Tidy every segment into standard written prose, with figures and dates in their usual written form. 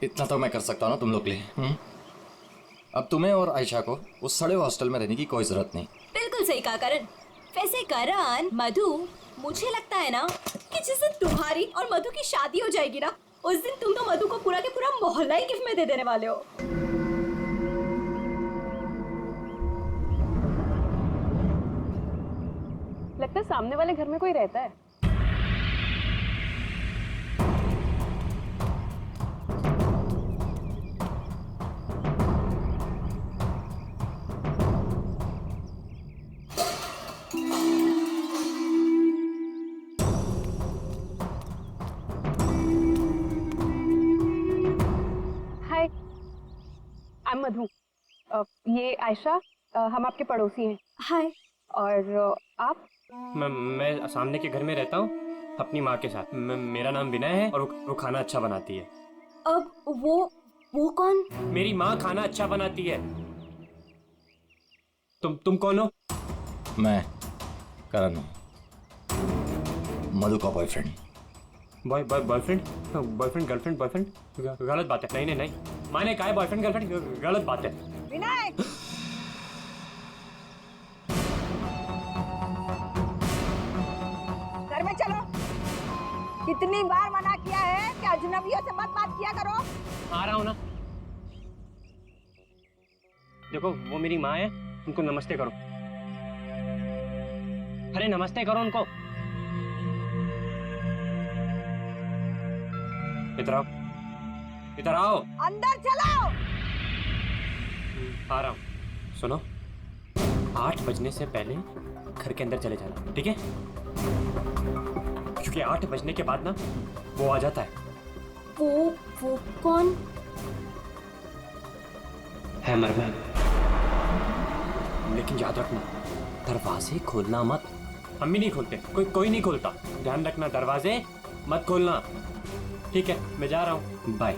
इतना तो मैं कर सकता हूँ ना तुम लोग के लिए। अब तुम्हें और आयशा को उस सड़े हॉस्टल में रहने की कोई जरूरत नहीं। बिल्कुल सही कहा करण। वैसे करण, मधु, मुझे लगता है ना कि जिस दिन तुम्हारी और मधु की शादी हो जाएगी ना, उस दिन तुम तो मधु को पूरा के पूरा मोहल्ला ही गिफ्ट में दे देने वाले हो। लगता है सामने वाले घर में कोई रहता है। हाय, आई एम मधु। ये आयशा, हम आपके पड़ोसी हैं। हाय। और आप? मैं सामने के घर में रहता हूँ अपनी माँ के साथ। मेरा नाम विनय है और वो खाना अच्छा बनाती है। अब वो कौन? मेरी माँ खाना अच्छा बनाती है। तुम कौन हो? मैं करण हूँ, मधु का बॉयफ्रेंड। बॉयफ्रेंड गर्लफ्रेंड बॉयफ्रेंड गलत बात है। नहीं, मैंने कहा है बॉयफ्रेंड गर्लफ्रेंड गलत बात है। विनायक, घर में चलो। कितनी बार मना किया है कि अजनबियों से मत बात किया करो। आ रहा हूँ ना। देखो, वो मेरी माँ है, उनको नमस्ते करो। अरे नमस्ते करो उनको। इधर आओ। अंदर चलो। आ रहा हूँ। सुनो, 8 बजने से पहले घर के अंदर चले जाना, ठीक है? क्योंकि 8 बजने के बाद ना वो आ जाता है। वो कौन है? मरमन। लेकिन याद रखना, दरवाजे खोलना मत। हम भी नहीं खोलते, कोई नहीं खोलता। ध्यान रखना, दरवाजे मत खोलना, ठीक है? मैं जा रहा हूँ, बाय।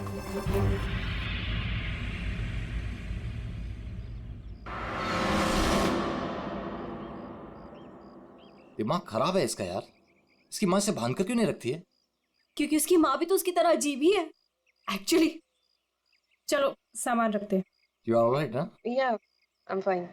दिमाग खराब है इसका यार। इसकी माँ से बांध कर क्यों नहीं रखती है? क्योंकि उसकी माँ भी तो उसकी तरह अजीब ही है एक्चुअली। चलो सामान रखते हैं। यू आर ऑलराइट ना? या, I am fine.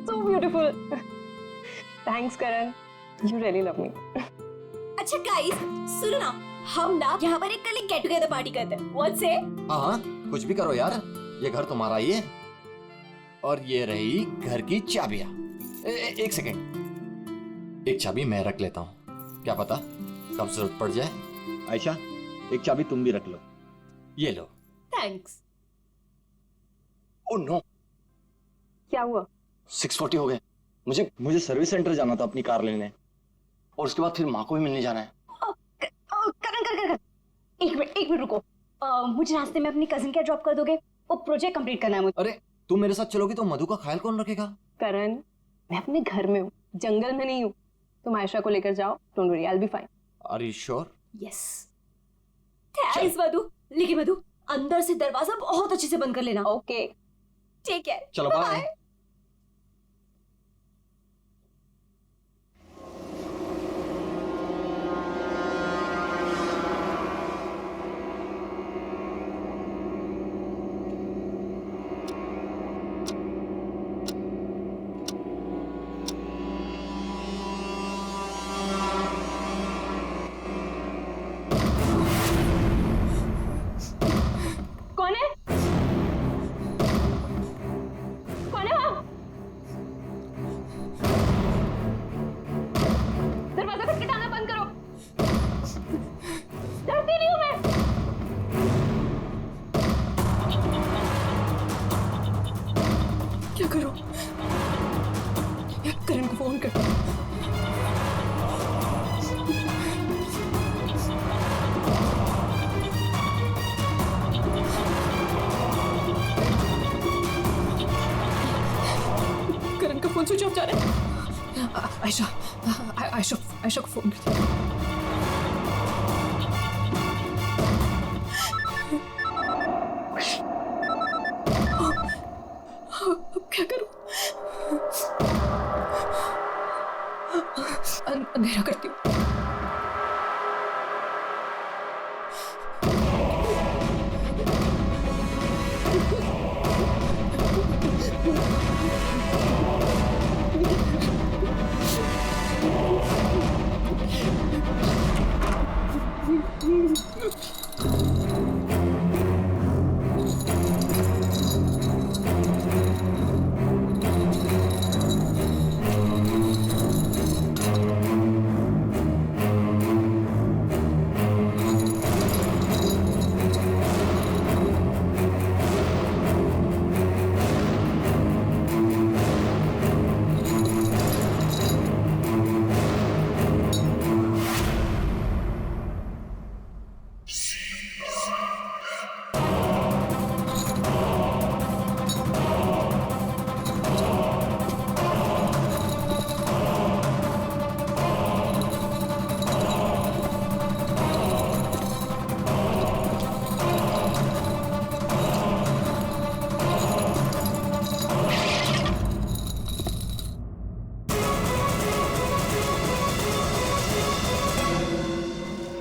So beautiful. Thanks, Karan. You really love me. अच्छा गाइस, सुनो ना, हम ना यहाँ पर एक कल गेट टुगेदर पार्टी करते हैं। What say? हाँ, कुछ भी करो यार, ये घर तुम्हारा ही है। और ये रही घर की चाबियां। एक सेकेंड, एक चाबी मैं रख लेता हूँ, क्या पता कब जरूरत पड़ जाए। आयशा, एक चाबी तुम भी रख लो। ये लो। Thanks. ओह नो, क्या हुआ? 6:40 हो गए। मुझे सर्विस सेंटर जाना था अपनी कार लेने, और उसके बाद फिर माँ को भी मिलने जाना है। करण, एक मिनट रुको। मुझे रास्ते में अपनी कजिन क्या ड्रॉप कर दोगे? वो प्रोजेक्ट कंप्लीट करना है मुझे। अरे तुम मेरे साथ चलोगी तो मधु का ख्याल कौन रखेगा? करण, मैं अपने घर में हूँ, जंगल में नहीं हूँ। तुम आयशा को लेकर जाओ, don't worry, I will be fine. Are you sure? Yes. Thanks Madhu. लेकिन मधु, अंदर से दरवाजा बहुत अच्छे से बंद कर लेना। ओके, ठीक है, चलो बाय। कौन है? कौन है वहाँ? दरवाजा खटखटाना बंद करो। डरती नहीं हूँ मैं। क्या करूँ? करण को फोन कर। करण का फोन स्विच ऑफ जा रहा है। आयशा को फोन कर। अंधेरा करती हूँ।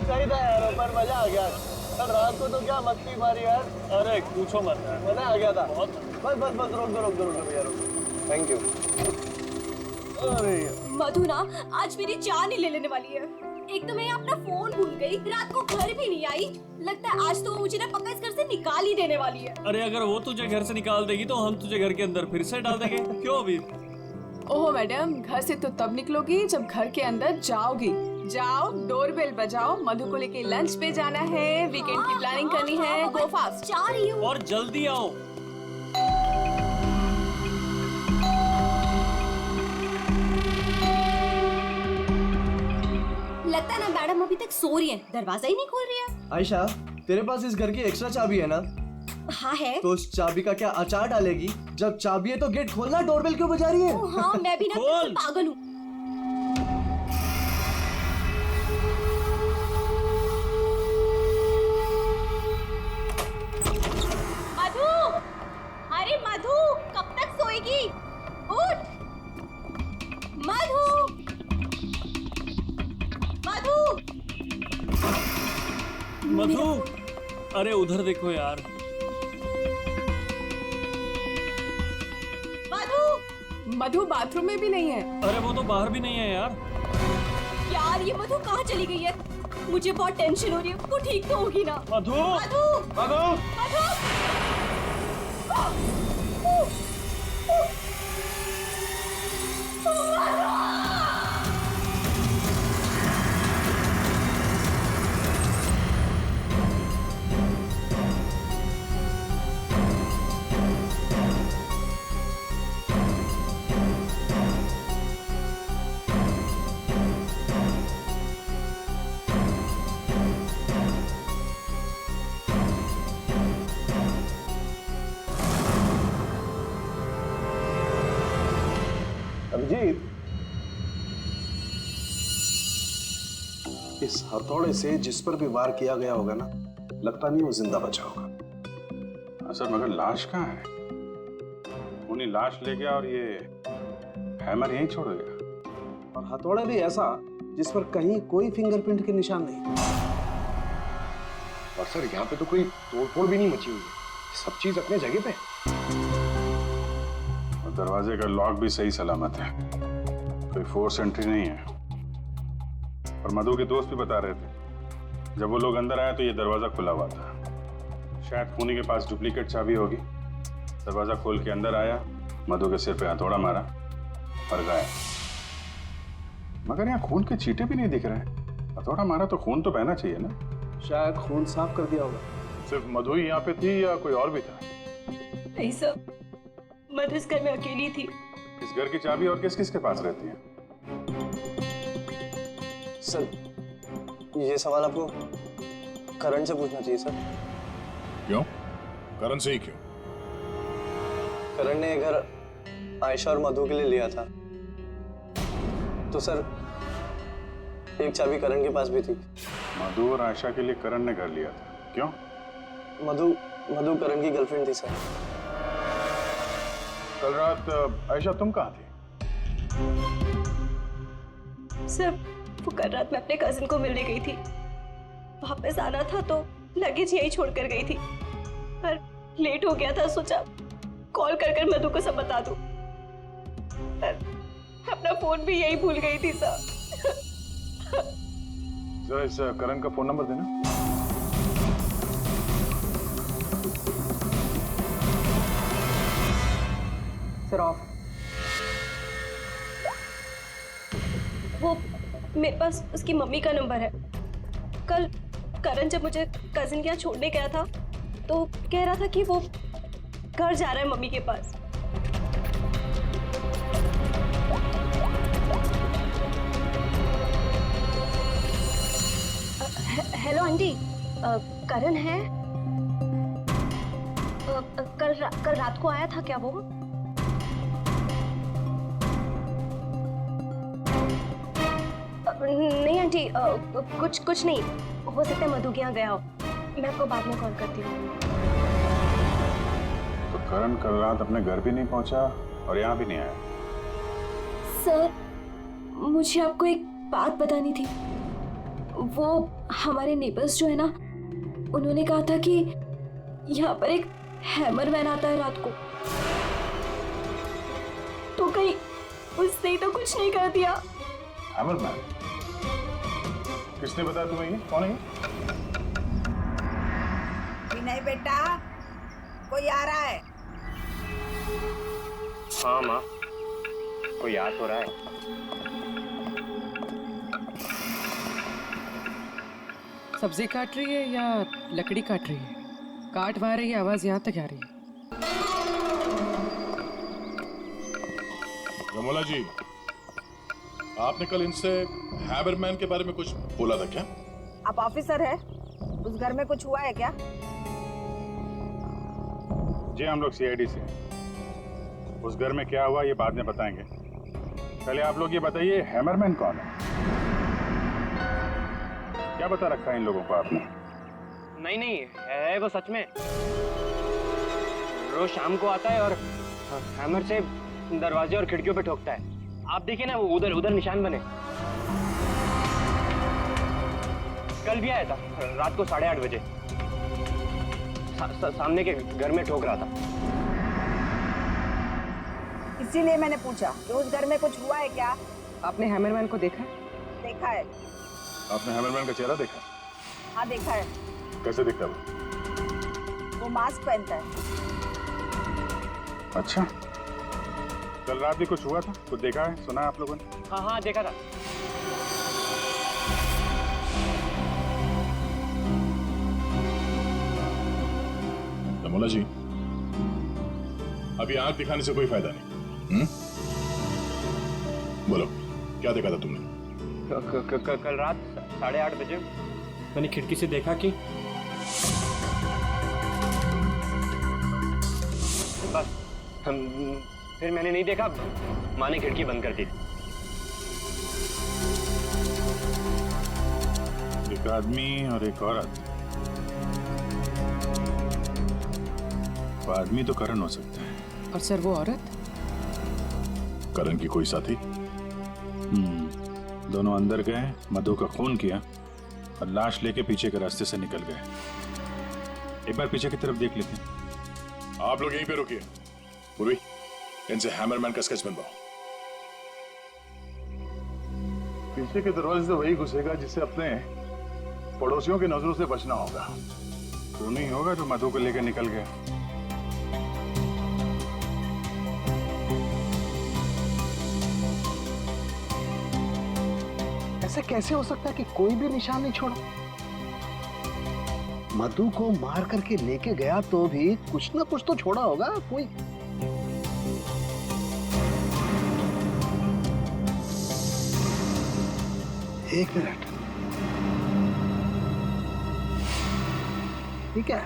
सही था यार, पर मजा आ गया। कल रात को तो क्या मस्ती मारी यार। अरे पूछो मत यार, मजा आ गया था। बस बस बस रोक दो भैया, रोक। Thank you. अरे मधु ना आज मेरी जान ही ले लेने वाली है। एक तो मैं अपना फोन भूल गई, रात को घर भी नहीं आई। लगता है आज तो वो मुझे ना पक्का इस घर से निकाल ही देने वाली है। अरे अगर वो तुझे घर से निकाल देगी तो हम तुझे घर के अंदर फिर से डाल देंगे। क्यों अभी? ओहो मैडम, घर से तो तब निकलोगी जब घर के अंदर जाओगी। जाओ, डोरबेल बजाओ, मधु को लेके लंच पे जाना है, वीकेंड की प्लानिंग करनी है। गो फास्ट। जा रही हूँ। और जल्दी आओ। लगता है ना मैडम अभी तक सो रही है, दरवाजा ही नहीं खोल रही है। आयशा, तेरे पास इस घर की एक्स्ट्रा चाबी है ना? हाँ है। तो उस चाबी का क्या अचार डालेगी? जब चाबी है तो गेट खोलना, डोरबेल क्यों बजा रही है? ओह हाँ, मैं भी ना खोल। पागल हूँ। मधु, अरे मधु, कब तक सोएगी? उठ, मधु, मधु, मधु, अरे उधर देखो यार। मधु, मधु बाथरूम में भी नहीं है। अरे वो तो बाहर भी नहीं है यार। यार ये मधु कहाँ चली गई है? मुझे बहुत टेंशन हो रही है। वो ठीक तो होगी ना? मधु, मधु, मधु, मधु, अभिजीत, इस हथौड़े से जिस पर भी वार किया गया होगा ना, लगता नहीं वो जिंदा बचा होगा। सर मगर लाश कहाँ है? उन्हीं लाश ले गया और ये हैमर यहीं छोड़ गया। और हथौड़ा भी ऐसा जिस पर कहीं कोई फिंगरप्रिंट के निशान नहीं। और सर यहाँ पे तो कोई तोड़फोड़ भी नहीं मची हुई है, सब चीज अपने जगह पे। और दरवाजे का लॉक भी सही सलामत है, कोई फोर्स एंट्री नहीं है। और मधु के दोस्त भी बता रहे थे जब वो लोग अंदर आए तो ये दरवाजा खुला हुआ था। शायद खूनी के पास डुप्लीकेट चाबी होगी। दरवाजा खोल के अंदर आया, मधु के सिर पे हथौड़ा मारा और गायब। मगर यहाँ खून के छींटे भी नहीं दिख रहे हैं। हथौड़ा मारा तो खून तो बहना चाहिए ना। शायद खून साफ कर दिया होगा। सिर्फ मधु ही यहाँ पे थी या कोई और भी था? नहीं सर, मधु इस घर में अकेली थी। इस घर की चाबी और किस किस के पास रहती है? सर ये सवाल आपको करण से पूछना चाहिए सर। क्यों? करण से ही क्यों? करण ने घर आयशा और मधु के लिए लिया था, तो सर एक चाबी करण के पास भी थी। मधु और आयशा के लिए करण ने घर लिया था, क्यों? मधु करण की गर्लफ्रेंड थी सर। कल रात आयशा तुम कहाँ थी? सर वो कल रात मैं अपने कजिन को मिलने गई थी। वापस आना था तो लगेज यही छोड़कर गई थी, पर लेट हो गया था, सोचा कॉल कर कर मधु को सब बता दूं, पर अपना फोन भी यही भूल गई थी सर। जरा इस करण का फोन नंबर देना। Sir of. वो मेरे पास उसकी मम्मी का नंबर है। कल करण जब मुझे कजिन के यहाँ छोड़ने गया था तो कह रहा था कि वो घर जा रहा है मम्मी के पास। हेलो आंटी, करण है? कल रात को आया था क्या वो? नहीं आंटी, कुछ नहीं, हो सकता है मधु के यहाँ गया हो। मैं आपको बाद में कॉल करती हूँ। तो करण कल रात अपने घर भी नहीं पहुंचा और यहाँ भी नहीं आया। सर, मुझे आपको एक बात बतानी थी। वो हमारे नेबर्स जो है ना, उन्होंने कहा था कि यहाँ पर एक हैमरमैन आता है रात को। तो कहीं उसने तो कुछ नहीं कर दिया? हैमरमैन? किसने बताया तुम्हें ये? कौन है ये? विनय बेटा, कोई आ रहा है? हाँ माँ, कोई याद हो रहा है। सब्जी काट रही है या लकड़ी काट रही है? काट वहाँ रही है, आवाज यहाँ तक आ रही है। रमोला जी, आपने कल इनसे हैमरमैन के बारे में कुछ बोला था क्या? आप ऑफिसर है, उस घर में कुछ हुआ है क्या? जी हम लोग सीआईडी से हैं। उस घर में क्या हुआ ये बाद में बताएंगे। पहले आप लोग ये बताइए, हैमरमैन कौन है? क्या बता रखा है इन लोगों को आपने? नहीं, है वो सच में। रोज शाम को आता है और हैमर से दरवाजे और खिड़कियों पे ठोकता है। आप देखिए ना, वो उधर निशान बने। कल भी आया था रात को 8:30 बजे। सामने के घर में ठोक रहा था। इसीलिए मैंने पूछा कि उस घर में कुछ हुआ है क्या? आपने हैमरमैन को देखा है? देखा है। आपने हैमरमैन का चेहरा देखा? हाँ देखा है। कैसे दिखता है वो मास्क पहनता है। अच्छा, कल रात भी कुछ हुआ था? कुछ देखा है, सुना है आप लोगों ने? हाँ देखा था। रमोला जी, अभी आंख दिखाने से कोई फायदा नहीं। बोलो, क्या देखा था तुमने? कल रात 8:30 बजे मैंने खिड़की से देखा कि बस फिर मैंने नहीं देखा। माँ ने खिड़की बंद कर दी। एक आदमी और एक औरत। वो आदमी तो करण हो सकता है। और सर वो औरत? करण की कोई साथी? दोनों अंदर गए, मधु का खून किया और लाश लेके पीछे के रास्ते से निकल गए। एक बार पीछे की तरफ देख लेते हैं। आप लोग यहीं पे रुकिए। पूर्वी, इनसे हैमरमैन का स्केच बनवाओ। पीछे के दरवाजे से वही घुसेगा जिसे अपने पड़ोसियों की नजरों से बचना होगा। तो नहीं होगा जो मधु को लेकर निकल गया। ऐसा कैसे हो सकता है कि कोई भी निशान नहीं छोड़ा? मधु को मार करके लेके गया तो भी कुछ ना कुछ तो छोड़ा होगा कोई। एक मिनट, ठीक है।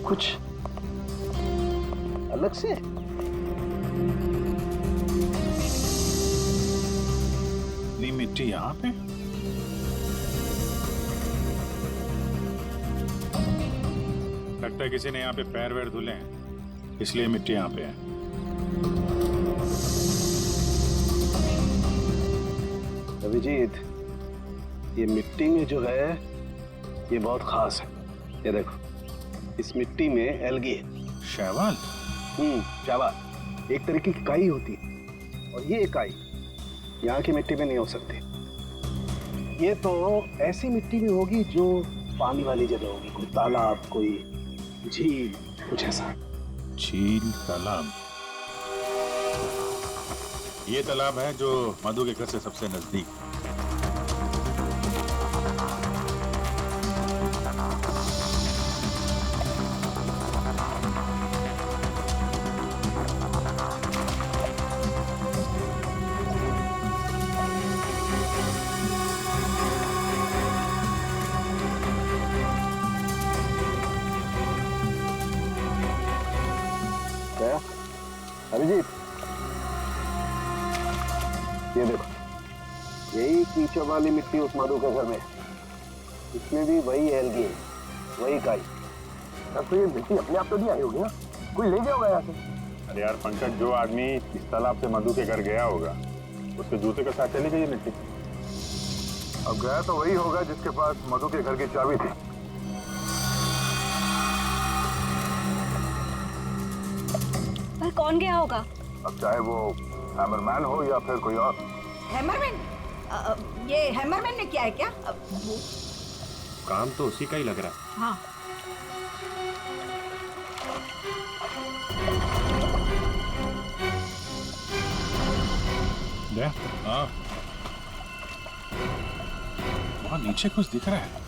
कुछ अलग से मिट्टी यहाँ पे? लगता है किसी ने यहाँ पे पैर वैर धुले हैं, इसलिए मिट्टी यहाँ पे है। अभिजीत, ये मिट्टी में जो है ये बहुत खास है। ये देखो, इस मिट्टी में एल्गी है। शैवाल? शैवाल एक तरीके की काई होती है, और ये काई यहाँ की मिट्टी में नहीं हो सकती। ये तो ऐसी मिट्टी में होगी जो पानी वाली जगह होगी, कोई तालाब, कोई झील, कुछ ऐसा। झील, तालाब? ये तालाब है जो मधु के घर से सबसे नजदीक है। क्या अभिजीत, ये देखो, यही कीचड़ वाली मिट्टी उस मधु के घर में है। इसमें भी वही एल्गी है, वही काई। तब तो ये मिट्टी अपने आप तो नहीं आई होगी ना, कोई ले गया होगा यहाँ से। अरे यार पंकज, जो आदमी इस तालाब से मधु के घर गया होगा उसके जूते के साथ चली गई मिट्टी। अब गया तो वही होगा जिसके पास मधु के घर की चाबी थी। पर कौन गया होगा? अब चाहे वो हैमरमैन हो या फिर कोई और। हैमरमैन? ये हैमरमैन ने किया है क्या? काम तो उसी का ही लग रहा है। हाँ। हाँ, वहाँ नीचे कुछ दिख रहा है।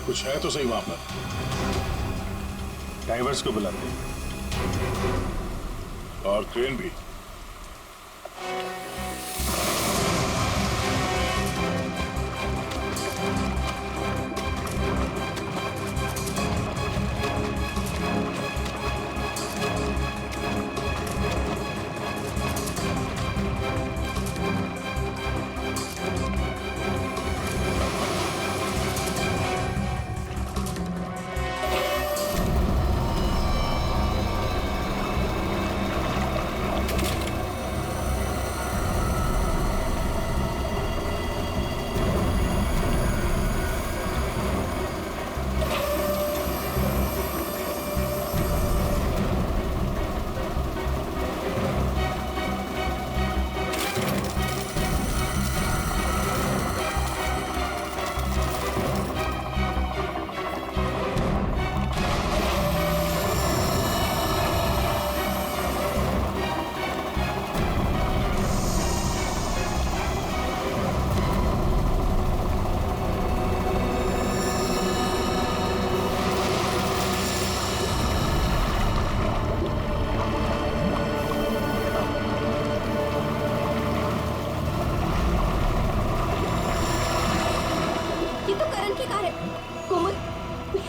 कुछ है तो सही वहां पर। डाइवर्स को बुलाते हैं। और क्रेन भी।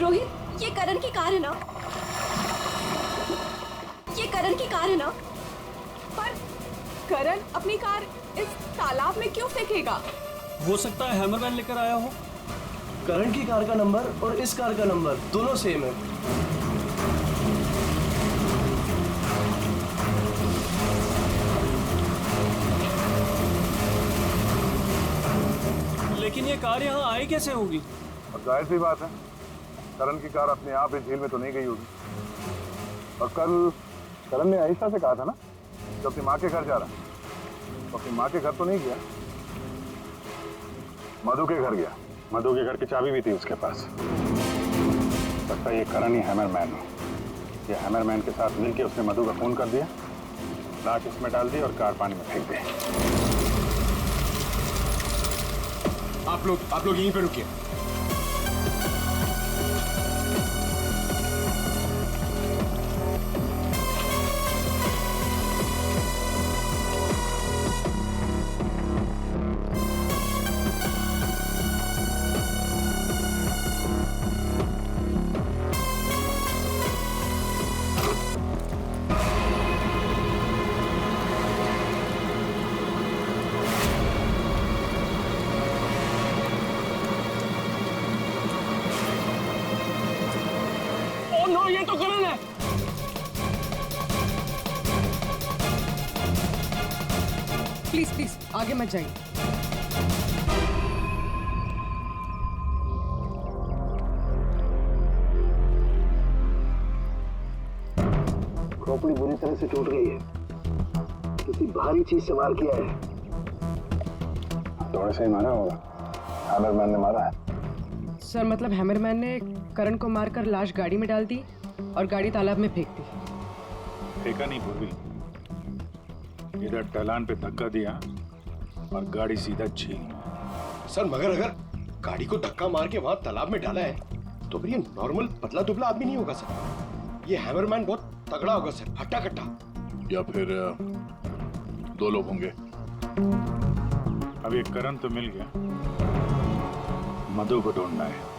रोहित, ये करण की कार है ना? ये करण की कार है ना? पर करण अपनी कार इस तालाब में क्यों फेंकेगा? हो सकता है हैमरमैन लेकर आया हो। करण की कार का नंबर और इस कार का नंबर दोनों सेम है। लेकिन ये कार यहाँ आई कैसे होगी? और जाहिर सी बात है, करण की कार अपने आप इस झील में तो नहीं गई होगी। और कल करण ने आयशा से कहा था ना कि अपनी माँ के घर जा रहा है, तो अपनी माँ के घर तो नहीं गया, मधु के घर गया। मधु के घर की चाबी भी थी उसके पास। लगता है ये करण ही हैमरमैन हो। ये हैमरमैन के साथ मिलके उसने मधु का खून कर दिया, लाश इसमें डाल दी और कार पानी में फेंक दी। आप लोग यहीं पे रुकिए। प्लीज प्लीज आगे मत जाइए। खोपड़ी बुरी तरह से टूट गई है, किसी भारी चीज से वार किया है। थोड़े से ही मारा होगा, हैमरमैन ने मारा है। सर मतलब हैमरमैन ने करण को मारकर लाश गाड़ी में डाल दी और गाड़ी तालाब में फेंक दी। फेंका नहीं पूर्वी, इधर ढलान पे धक्का दिया और गाड़ी सीधा झील में। सर मगर अगर गाड़ी को धक्का मार के वहां तालाब में डाला है तो फिर ये नॉर्मल पतला दुबला आदमी नहीं होगा सर, ये हैमरमैन बहुत तगड़ा होगा सर, हट्टा कट्टा। या फिर 2 लोग होंगे। अब ये करण तो मिल गया, मधु को ढूंढना है।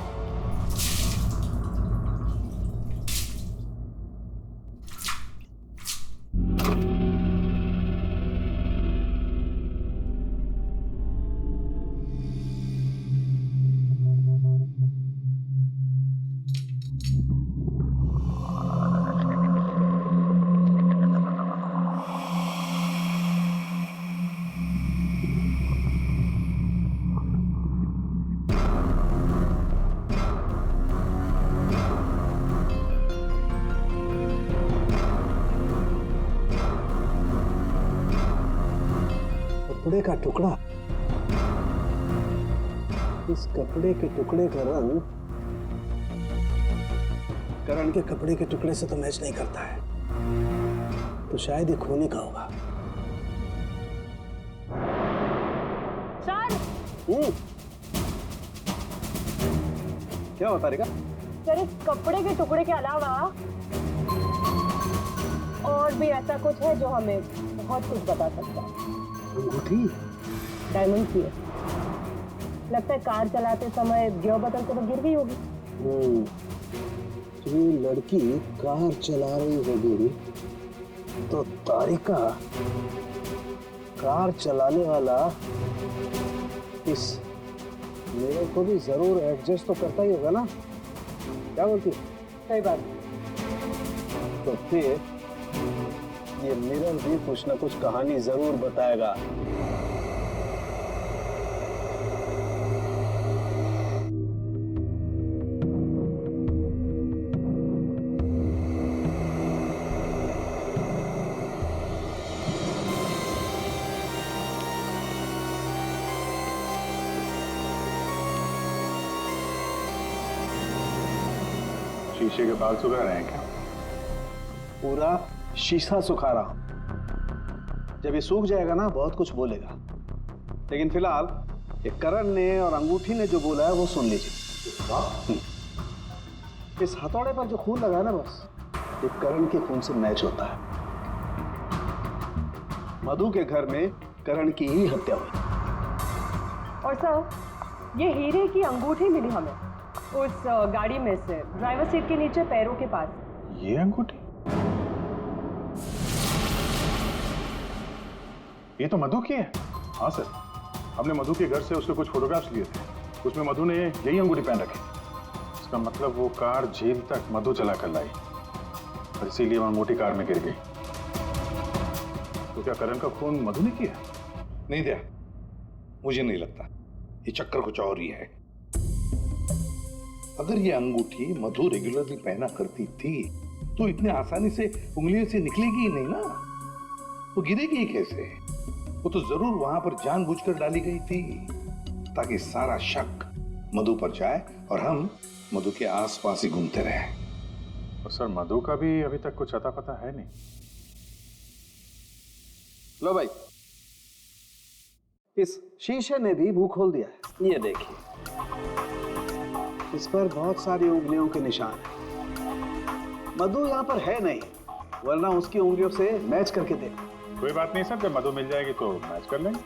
कपड़े का टुकड़ा, इस कपड़े के टुकड़े का रंग करण के कपड़े के टुकड़े से तो मैच नहीं करता है, तो शायद ये खूनी का होगा। सर क्या होता रहेगा? सर इस कपड़े के टुकड़े के अलावा और भी ऐसा कुछ है जो हमें बहुत कुछ बता सकता है। अंगूठी डायमंड की है, लगता है कार चलाते समय गियर बदलते वक्त गिर गई होगी। तो ये लड़की कार चला रही होगी तो तारिका कार चलाने वाला इस मेरे को भी जरूर एडजस्ट तो करता ही होगा ना, क्या बोलती? सही बात। तो फिर ये मिरर भी कुछ ना कुछ कहानी जरूर बताएगा। शीशे के बाल सुखा रहे हैं क्या? पूरा शीशा सुखा रहा हूं, जब ये सूख जाएगा ना बहुत कुछ बोलेगा, लेकिन फिलहाल ये करण ने और अंगूठी ने जो बोला है वो सुन लीजिए। इस हथौड़े पर जो खून लगा है ना, बस ये करण के खून से मैच होता है। मधु के घर में करण की ही हत्या हुई। और सर ये हीरे की अंगूठी मिली हमें उस गाड़ी में से, ड्राइवर सीट के नीचे पैरों के पास। ये अंगूठी? ये तो मधु की है। हाँ सर, हमने मधु के घर से उसके कुछ फोटोग्राफ्स लिए थे, उसमें मधु ने यही अंगूठी पहन रखी। इसका मतलब वो कार झील तक मधु चला कर लाई और इसीलिए वहां मोटी कार में गिर गई। तो क्या करण का खून मधु ने किया? नहीं दिया, मुझे नहीं लगता। ये चक्कर कुछ और ही है। अगर ये अंगूठी मधु रेगुलरली पहना करती थी तो इतने आसानी से उंगलियों से निकलेगी ही नहीं ना, वो गिरेगी ही कैसे? वो तो जरूर वहां पर जानबूझकर डाली गई थी ताकि सारा शक मधु पर जाए और हम मधु के आसपास ही घूमते रहे। और सर मधु का भी अभी तक कुछ अता पता है नहीं। लो भाई, इस शीशे ने भी मुंह खोल दिया है। ये देखिए, इस पर बहुत सारी उंगलियों के निशान हैं। मधु यहाँ पर है नहीं, वरना उसकी उंगलियों से मैच करके देखो। कोई बात नहीं सर, जब मधु मिल जाएगी तो मैच कर लेंगे।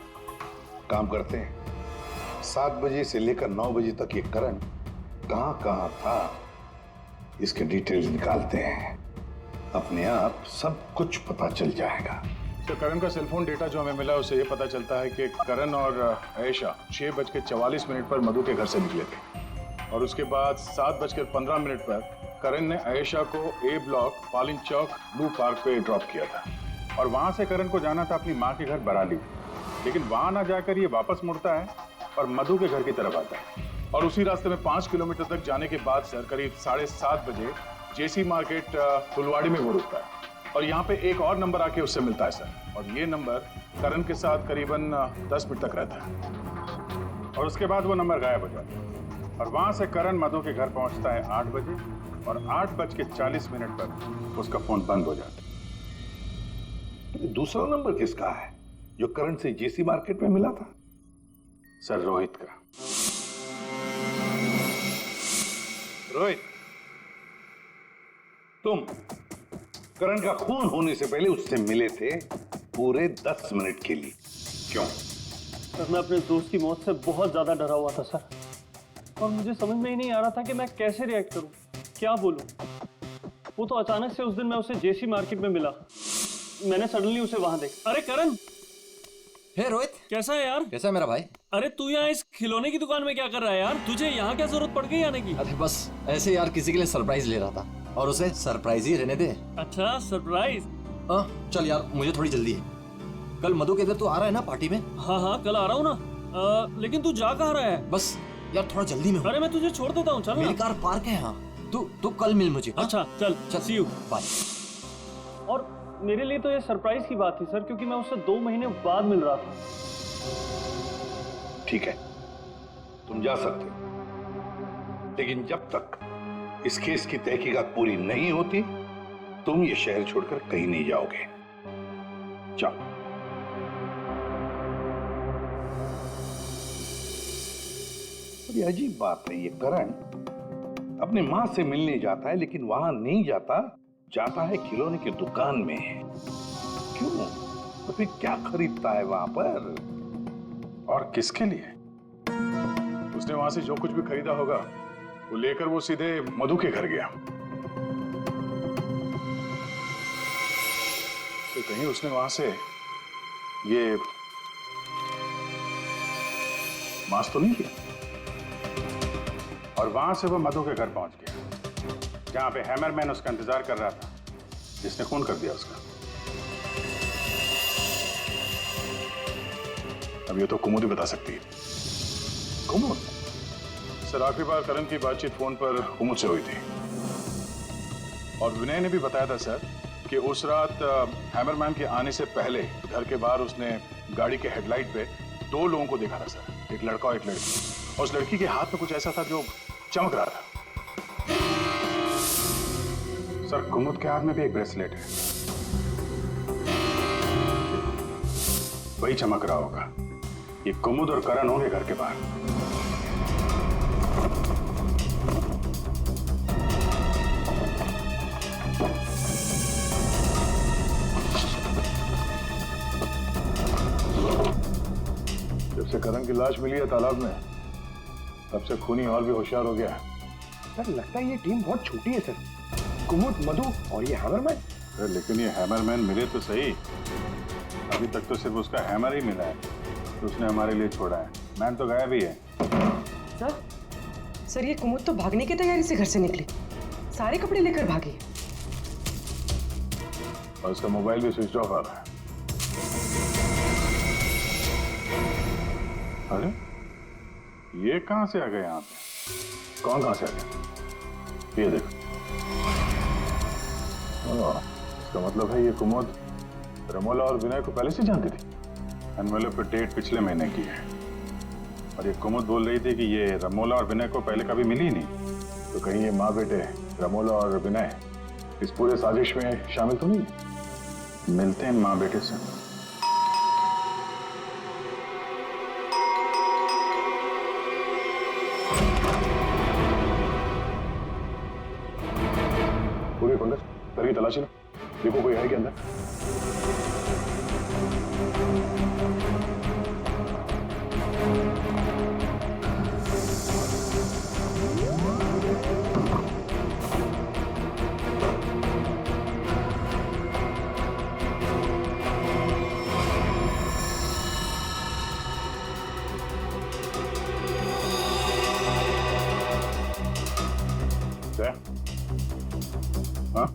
काम करते हैं, 7 बजे से लेकर 9 बजे तक ये करण कहाँ कहाँ था इसके डिटेल्स निकालते हैं। अपने आप सब कुछ पता चल जाएगा। तो करण का सेलफोन डेटा जो हमें मिला उससे ये पता चलता है कि करण और आयशा 6:44 पर मधु के घर से निकले थे और उसके बाद 7:15 पर करण ने आयशा को ए ब्लॉक पालिन चौक ब्लू पार्क पे ड्रॉप किया था और वहां से करण को जाना था अपनी माँ के घर बराली। लेकिन वहां ना जाकर ये वापस मुड़ता है और मधु के घर की तरफ आता है। और उसी रास्ते में 5 किलोमीटर तक जाने के बाद सर करीब 7:30 बजे जेसी मार्केट फुलवाड़ी में वो रुकता है और यहाँ पे एक और नंबर आके उससे मिलता है सर। और ये नंबर करण के साथ करीबन 10 मिनट तक रहता है और उसके बाद वो नंबर गायब हो जाता है। और वहां से करण मधु के घर पहुंचता है 8 बजे और 8:40 पर उसका फोन बंद हो जाता है। दूसरा नंबर किसका है जो करण से जेसी मार्केट में मिला था? सर रोहित का। रोहित, तुम करण का खून होने से पहले उससे मिले थे पूरे 10 मिनट के लिए, क्यों? सर मैं अपने दोस्त की मौत से बहुत ज्यादा डरा हुआ था सर, और मुझे समझ में ही नहीं आ रहा था कि मैं कैसे रिएक्ट करूं, क्या बोलूं। वो तो अचानक से उस दिन मैं उसे जेसी मार्केट में मिला, मैंने सडनली उसे वहां देखा। अरे करण, हे रोहित, कैसा है यार? कैसा है मेरा भाई? अरे तू यहाँ इस खिलौने की दुकान में क्या कर रहा है यार? तुझे यहाँ क्या जरूरत पड़ गई आने की? अरे बस ऐसे यार, किसी के लिए सरप्राइज ले रहा था और उसे सरप्राइज ही रहने दे। अच्छा सरप्राइज? चल यार, मुझे थोड़ी जल्दी है। कल मधु के इधर तू आ रहा है ना पार्टी में? हाँ कल आ रहा हूँ ना। लेकिन तू जा कहाँ रहा है? बस यार थोड़ा जल्दी में हूँ। अरे मैं तुझे छोड़ देता हूँ, चल मेरी कार पार्क है यहाँ। तू कल मिल मुझे। अच्छा चल, सी यू, बाय। और मेरे लिए तो ये सरप्राइज की बात थी सर, क्योंकि मैं उससे 2 महीने बाद मिल रहा था। ठीक है, तुम जा सकते हो, लेकिन जब तक इस केस की तहकीकात पूरी नहीं होती तुम ये शहर छोड़कर कहीं नहीं जाओगे। जाओ। बड़ी अजीब बात है, ये करण अपनी मां से मिलने जाता है लेकिन वहां नहीं जाता है खिलौने की दुकान में। क्यों? तो फिर क्या खरीदता है वहां पर? और किसके लिए? उसने वहां से जो कुछ भी खरीदा होगा वो लेकर वो सीधे मधु के घर गया। तो कहीं उसने वहां से ये मास्क तो नहीं किया? और वहां से वो मधु के घर पहुंच गया जहां पे हैमरमैन उसका इंतजार कर रहा था, जिसने खून कर दिया उसका। अब ये तो कुमुद ही बता सकती है। कुमुद? सर आखिरी बार करण की बातचीत फोन पर कुमुद से हुई थी और विनय ने भी बताया था सर कि उस रात हैमरमैन के आने से पहले घर के बाहर उसने गाड़ी के हेडलाइट पे 2 लोगों को देखा था सर, एक लड़का और एक लड़की। और उस लड़की के हाथ में कुछ ऐसा था जो चमक रहा था। सर कुमुद के हाथ में भी एक ब्रेसलेट है, वही चमक रहा होगा। ये कुमुद और करण होंगे घर के बाहर। जब से करण की लाश मिली है तालाब में, तब से खूनी और भी होशियार हो गया। सर लगता है ये टीम बहुत छोटी है सर, कुमुद, मधु और ये हैमरमैन। लेकिन ये हैमरमैन मिले तो सही, अभी तक तो सिर्फ उसका हैमर ही मिला है तो उसने हमारे लिए छोड़ा है। मैन तो गायब ही है। सर ये कुमुद तो भागने की तैयारी से घर से निकली, सारे कपड़े लेकर भागी और उसका मोबाइल भी स्विच ऑफ आ रहा है। अरे ये कहां से आ गए यहाँ पे? कौन कहां से आ गया? ये देखो, इसका मतलब है ये कुमुद रमोला और विनय को पहले से जानती थी। एनवेलप पे डेट पिछले महीने की है और ये कुमुद बोल रही थी कि ये रमोला और विनय को पहले कभी मिली ही नहीं। तो कहीं ये माँ बेटे रमोला और विनय इस पूरे साजिश में शामिल तो नहीं? मिलते हैं माँ बेटे से। पूरे पंडित करिए तलाशी लो, देखो कोई है क्या अंदर। हाँ?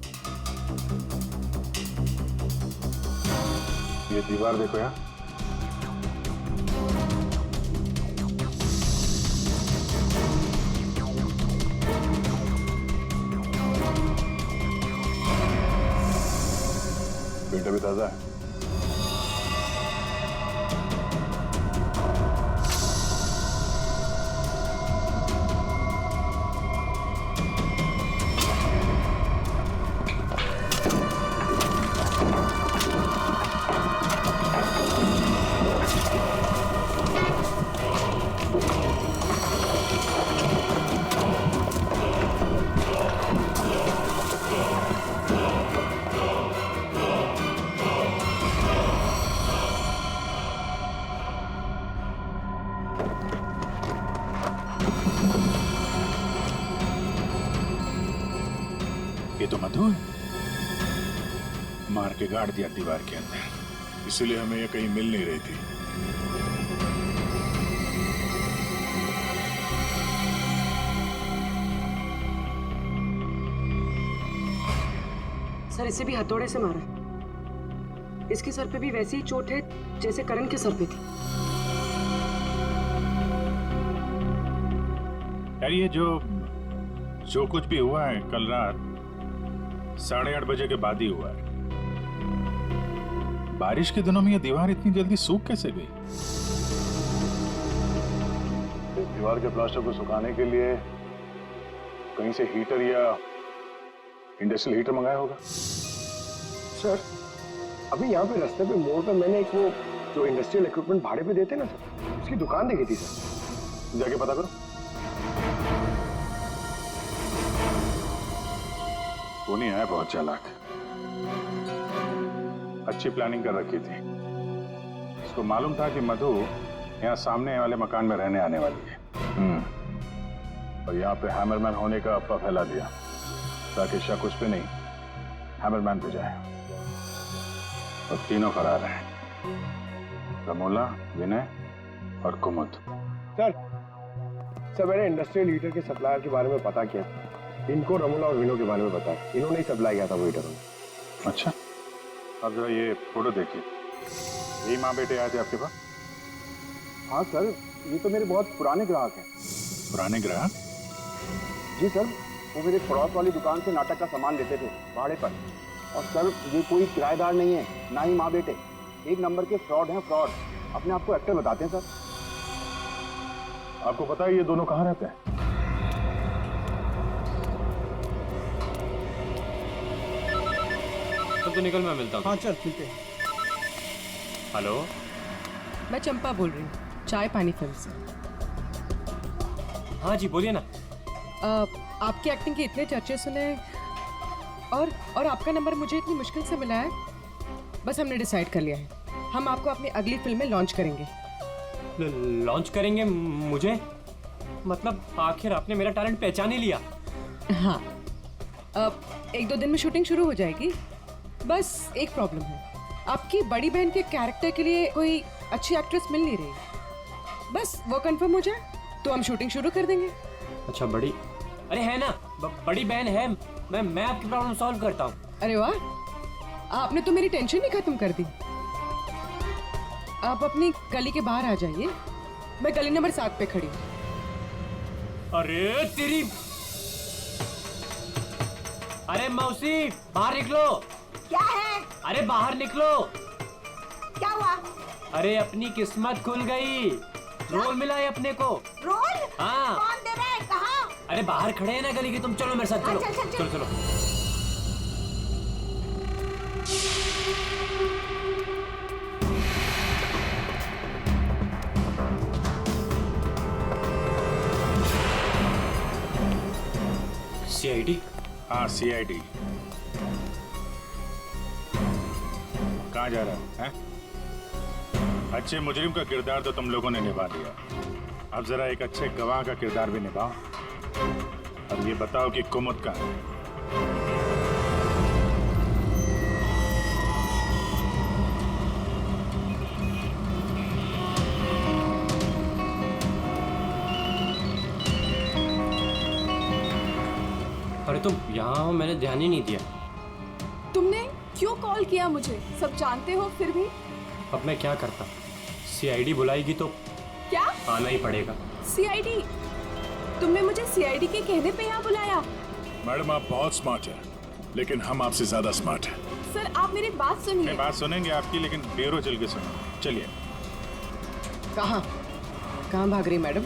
ये दीवार देखो यार, पेट अभी ताजा है। ये तो मधु है। मार के गाड़ दिया दीवार के अंदर, इसीलिए हमें ये कहीं मिल नहीं रही थी। सर इसे भी हथौड़े से मारा है। इसके सर पे भी वैसी ही चोट है जैसे करण के सर पे थी। यार ये जो कुछ भी हुआ है कल रात 8:30 बजे के बाद ही हुआ है। बारिश के दिनों में ये दीवार इतनी जल्दी सूख कैसे गई? इस दीवार के प्लास्टर को सुखाने के लिए कहीं से हीटर या इंडस्ट्रियल हीटर मंगाया होगा। सर अभी यहाँ पे रास्ते पे मोड़ पे मैंने एक वो जो इंडस्ट्रियल इक्विपमेंट भाड़े पे देते ना सर, उसकी दुकान देखी थी सर। जाके पता करो। वो नहीं आया, बहुत चालाक, अच्छी प्लानिंग कर रखी थी। उसको मालूम था कि मधु यहाँ सामने वाले मकान में रहने आने वाली है। और यहाँ पे हैमरमैन होने का अफवाह फैला दिया ताकि शक उस पे नहीं हैमरमैन पे जाए। और तीनों फरार हैं, रमोला, विनय और कुमुद। सर मैंने इंडस्ट्रियल हीटर के सप्लायर के बारे में पता किया। इनको रमोला और विनो के बारे में पता है, इन्होंने ही सप्लाई किया था वो हीटर। अच्छा, अब जरा ये फोटो देखिए। यही माँ बेटे आए थे आपके पास? हाँ सर, ये तो मेरे बहुत पुराने ग्राहक हैं। पुराने ग्राहक? जी सर, वो मेरे पड़ोस वाली दुकान से नाटक का सामान लेते थे भाड़े पर। और सर ये कोई किराएदार नहीं है, ना ही माँ बेटे, एक नंबर के फ्रॉड हैं, फ्रॉड। अपने आप को एक्टर बताते हैं सर। आपको पता है ये दोनों कहाँ रहते हैं? तो निकल, मैं मिलता हूँ। हाँ चल मिलते हैं। हेलो, मैं चंपा बोल रही हूँ, चाय पानी फिल्म से। हाँ जी बोलिए ना। आपकी एक्टिंग के इतने चर्चे सुने और आपका नंबर मुझे इतनी मुश्किल से मिला है। बस हमने डिसाइड कर लिया है, हम आपको अपनी अगली फिल्म में लॉन्च करेंगे। लॉन्च करेंगे मुझे? मतलब आखिर आपने मेरा टैलेंट पहचान ही लिया? हाँ, अब 1-2 दिन में शूटिंग शुरू हो जाएगी। बस एक प्रॉब्लम है, आपकी बड़ी बहन के कैरेक्टर के लिए कोई अच्छी एक्ट्रेस मिल नहीं रही। बस वो कंफर्म हो जाए तो हम शूटिंग शुरू कर देंगे। अच्छा बड़ी, अरे है ना, बड़ी बहन है। मैं आपकी प्रॉब्लम सॉल्व करता हूँ। अरे वाह, आपने तो मेरी टेंशन ही खत्म कर दी। आप अपनी गली के बाहर आ जाइए, मैं गली नंबर 7 पे खड़ी हूँ। अरे तेरी, अरे मौसी बाहर निकलो। क्या है? अरे बाहर निकलो। क्या हुआ? अरे अपनी किस्मत खुल गई, रोल मिला है अपने को। रोल? हाँ। कौन दे रहा है? कहाँ? अरे बाहर खड़े हैं ना गली के, तुम चलो मेरे साथ, चलो। चल, चल, चल। चलो चलो। CID? हाँ CID। कहाँ जा रहा है? अच्छे मुजरिम का किरदार तो तुम लोगों ने निभा दिया, अब जरा एक अच्छे गवाह का किरदार भी निभाओ। अब ये बताओ कि कुमुद कहाँ है? अरे तुम यहाँ हो, मैंने ध्यान ही नहीं दिया। तुमने क्यों कॉल किया मुझे? सब जानते हो फिर भी। अब मैं क्या करता? CID बुलाएगी तो क्या आना ही पड़ेगा। CID? तुमने मुझे CID के कहने पे यहाँ बुलाया? मैडम आप बहुत स्मार्ट हैं, लेकिन हम आपसे ज्यादा स्मार्ट हैं। सर आप मेरी बात सुनिए। नहीं, बात सुनेंगे आपकी, लेकिन ब्यूरो चल के सुनो। चलिए। कहाँ कहाँ भाग रही मैडम?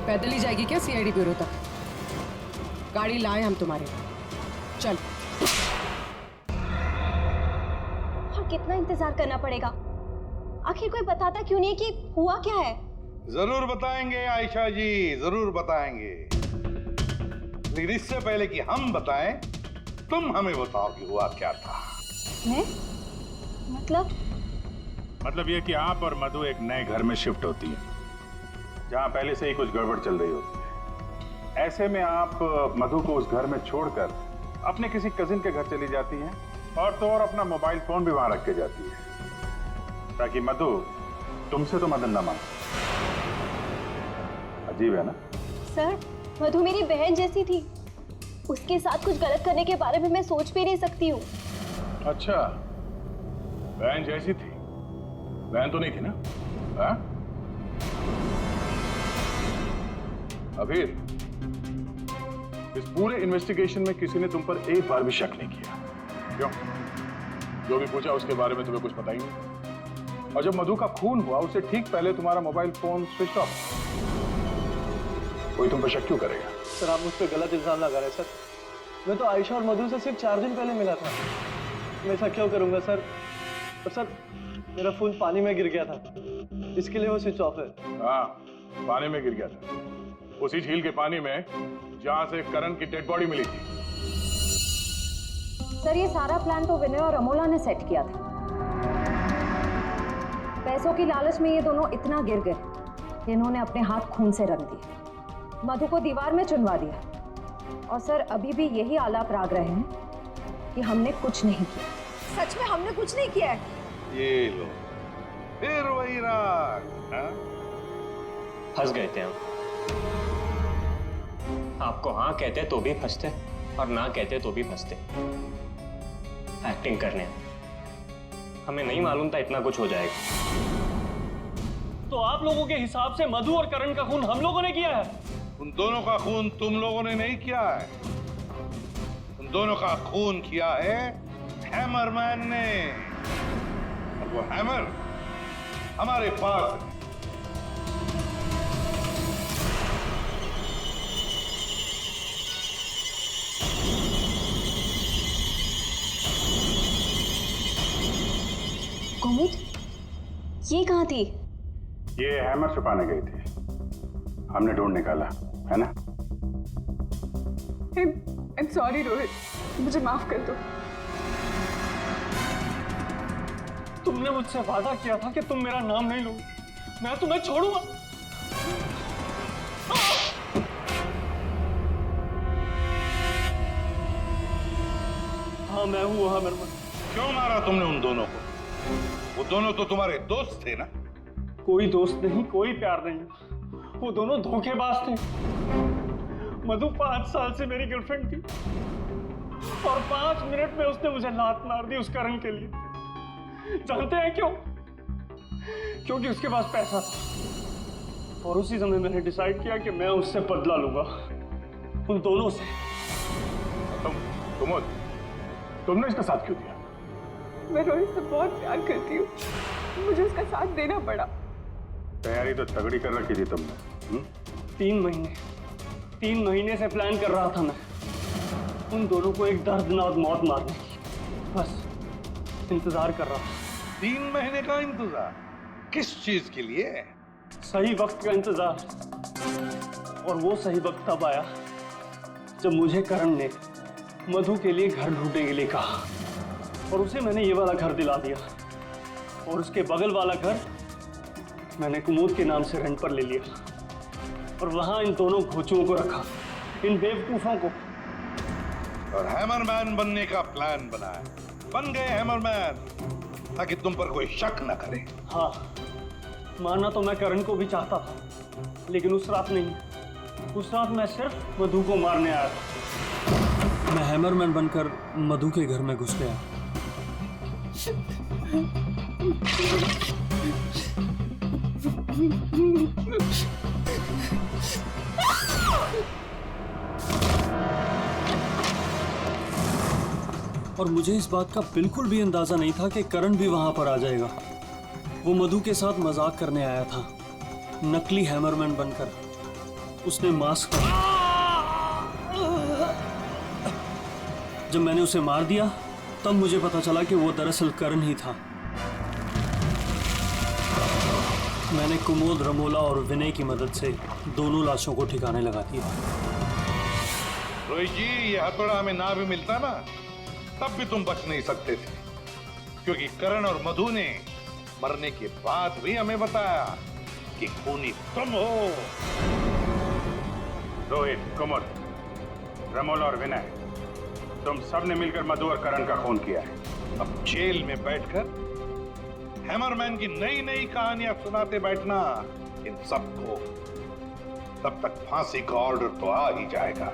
पैदल ही जाएगी क्या सीआईडी ब्यूरो तक? गाड़ी लाए हम तुम्हारे। चल। और कितना इंतजार करना पड़ेगा? आखिर कोई बताता क्यों नहीं कि हुआ क्या है? जरूर बताएंगे आयशा जी, जरूर बताएंगे, लेकिन इससे पहले कि हम बताएं, तुम हमें बताओ कि हुआ क्या था। मैं? मतलब ये कि आप और मधु एक नए घर में शिफ्ट होती है, जहां पहले से ही कुछ गड़बड़ चल रही होती है। ऐसे में आप मधु को उस घर में छोड़कर अपने किसी कजिन के घर चली जाती हैं, और तो और अपना मोबाइल फोन भी वहां रख के जाती है, ताकि मधु तुमसे तो मदद न मांगे। अजीब है ना? सर, मधु मेरी बहन जैसी थी। उसके साथ कुछ गलत करने के बारे में मैं सोच भी नहीं सकती हूँ। अच्छा, बहन जैसी थी? बहन तो नहीं थी ना? हाँ? अभी इस पूरे इन्वेस्टिगेशन में किसी ने तुम पर एक बार भी शक नहीं किया, क्यों? जो भी पूछा उसके बारे में तुम्हें कुछ पता ही नहीं। और जब मधु का खून हुआ उससे ठीक पहले तुम्हारा मोबाइल फोन स्विच ऑफ। कोई तुम पर शक क्यों करेगा? सर आप मुझ पर गलत इल्जाम लगा रहे हैं सर। मैं तो आयशा और मधु से सिर्फ 4 दिन पहले मिला था। मैं ऐसा क्यों करूंगा सर? और सर मेरा फोन पानी में गिर गया था, इसके लिए वो स्विच ऑफ है। हाँ, पानी में गिर गया था, उसी झील के पानी में जहां से करण की डेड बॉडी मिली थी। सर ये सारा प्लान तो विनय और अमोला ने सेट किया था। पैसों की लालच में ये दोनों इतना गिर गए कि इन्होंने अपने हाथ खून से रंग दिए, मधु को दीवार में चुनवा दिया। और सर अभी भी यही आलाप राग रहे हैं कि हमने कुछ नहीं किया। सच में हमने कुछ नहीं किया है। ये लो, फिर वही राग। फंस गए थे हम। आपको हाँ कहते तो भी फंसते, और ना कहते तो भी फंसते। एक्टिंग करने हमें नहीं मालूम था इतना कुछ हो जाएगा। तो आप लोगों के हिसाब से मधु और करण का खून हम लोगों ने किया है? उन दोनों का खून तुम लोगों ने नहीं किया है, उन दोनों का खून किया है हैमरमैन ने। और वो हैमर हमारे पास है। कुमुद, ये कहाँ थी? ये हैमर छुपाने गई थी, हमने ढूंढ निकाला, है ना? I'm sorry रोहित, मुझे माफ कर दो। तुमने मुझसे वादा किया था कि तुम मेरा नाम नहीं लोगे, मैं तुम्हें छोड़ूंगा। हाँ मैं हूँ वो हैमरमैन। क्यों मारा तुमने उन दोनों को? वो दोनों तो तुम्हारे दोस्त थे ना? कोई दोस्त नहीं, कोई प्यार नहीं, वो दोनों धोखेबाज थे। मधु 5 साल से मेरी गर्लफ्रेंड थी, और 5 मिनट में उसने मुझे लात मार दी उस करण के लिए। जानते हैं क्यों? क्योंकि उसके पास पैसा था। और उसी समय मैंने डिसाइड किया कि मैं उससे बदला लूंगा, उन दोनों से। तुमने इसका साथ क्यों दिया? मैं रोहित से बहुत प्यार करती हूँ, मुझे उसका साथ देना पड़ा। तैयारी तो तगड़ी कर रखी थी तुमने। 3 महीने से प्लान कर रहा था मैं, उन दोनों को एक दर्दनाक मौत मारने की। बस इंतजार कर रहा था। 3 महीने का इंतजार? किस चीज के लिए? सही वक्त का इंतजार। और वो सही वक्त तब आया जब मुझे करण ने मधु के लिए घर ढूंढने के लिए कहा, और उसे मैंने ये वाला घर दिला दिया। और उसके बगल वाला घर मैंने कुमुद के नाम से रेंट पर ले लिया, और वहां इन दोनों घोचुओं को रखा, इन बेवकूफों को। और हैमरमैन बनने का प्लान बनाया, बन गए हैमरमैन, ताकि तुम पर कोई शक न करे। हाँ, मानना तो मैं करण को भी चाहता था, लेकिन उस रात नहीं। उस रात मैं सिर्फ मधु को मारने आया था। मैं हैमरमैन बनकर मधु के घर में घुस गया। और मुझे इस बात का बिल्कुल भी अंदाजा नहीं था कि करण भी वहां पर आ जाएगा। वो मधु के साथ मजाक करने आया था, नकली हैमरमैन बनकर। उसने मास्क जब मैंने उसे मार दिया तब मुझे पता चला कि वो दरअसल करण ही था। मैंने कुमोद, रमोला और विनय की मदद से दोनों लाशों को ठिकाने लगा दिया। रोहित जी, ये हथौड़ा हमें ना भी मिलता ना, तब भी तुम बच नहीं सकते थे, क्योंकि करण और मधु ने मरने के बाद भी हमें बताया कि खूनी तुम हो। रोहित, कुमुद, रमोल और विनय, तुम सबने मिलकर मधु और करण का खून किया है। अब जेल में बैठकर हैमरमैन की नई नई कहानियां सुनाते बैठना इन सबको, तब तक फांसी का ऑर्डर तो आ ही जाएगा।